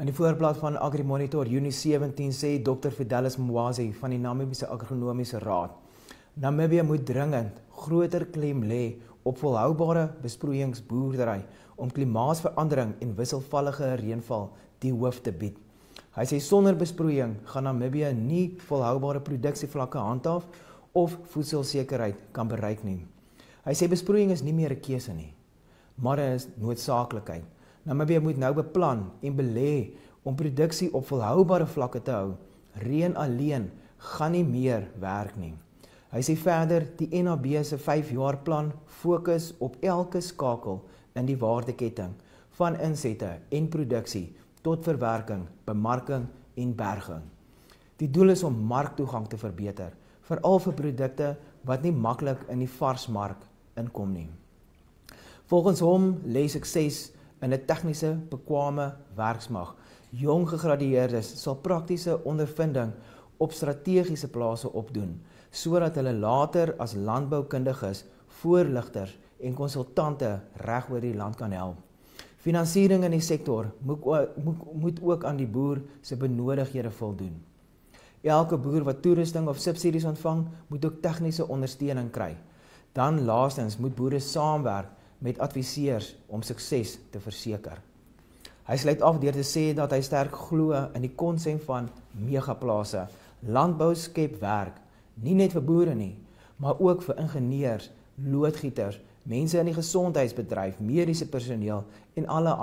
In die voorblad van AgriMonitor Junie 17 sê Dr. Fidelis Mwazi van die Namibiese Agronomiese Raad: Namibië moet dringend groter klem lê op volhoubare besproeiingsboerdery om klimaatsverandering en wisselvallige reënval die hoof te bied. Hy sê sonder besproeiing gaan Namibië nie volhoubare produksievlakke handhaaf of voedselsekerheid kan bereik nie. Hy sê besproeiing is nie meer 'n keuse nie, maar dit is noodsaaklikheid. Namibië moet nou beplan en belê om produksie op volhoubare vlakke te hou. Reën alleen gaan nie meer werk nie. Hy sê verder, die NAB se 5-jaar plan fokus op elke skakel in die waardeketting, van insette en produksie tot verwerking, bemarking en berging. Die doel is om marktoegang te verbeter, veral vir produkte wat nie maklik in die varsmark inkom nie. Volgens hom lê sukses in 'n tegniese bekwame werksmag. Jong gegradueerdes sal praktiese ondervinding op strategiese plase opdoen, sodat hulle later as landboukundiges, voorligters en konsultante reg oor die land kan help. Finansiering in die sektor moet ook aan die boer se benodighede voldoen. Elke boer wat toerusting of subsidies ontvang, moet ook tegniese ondersteuning kry. Dan laastens moet boere saamwerk met adviseurs om sukses te verseker. Hy sluit af deur te sê dat hy sterk glo in die konsep van megaplase. Landbou skep werk, nie net vir boere nie, maar ook vir ingenieurs, loodgieters, mense in die gesondheidsbedryf, mediese personeel en alle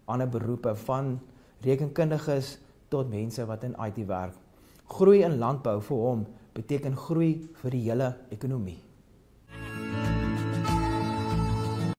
ander beroepe, van rekenkundiges tot mense wat in IT werk. Groei in landbou vir hom beteken groei vir die hele ekonomie.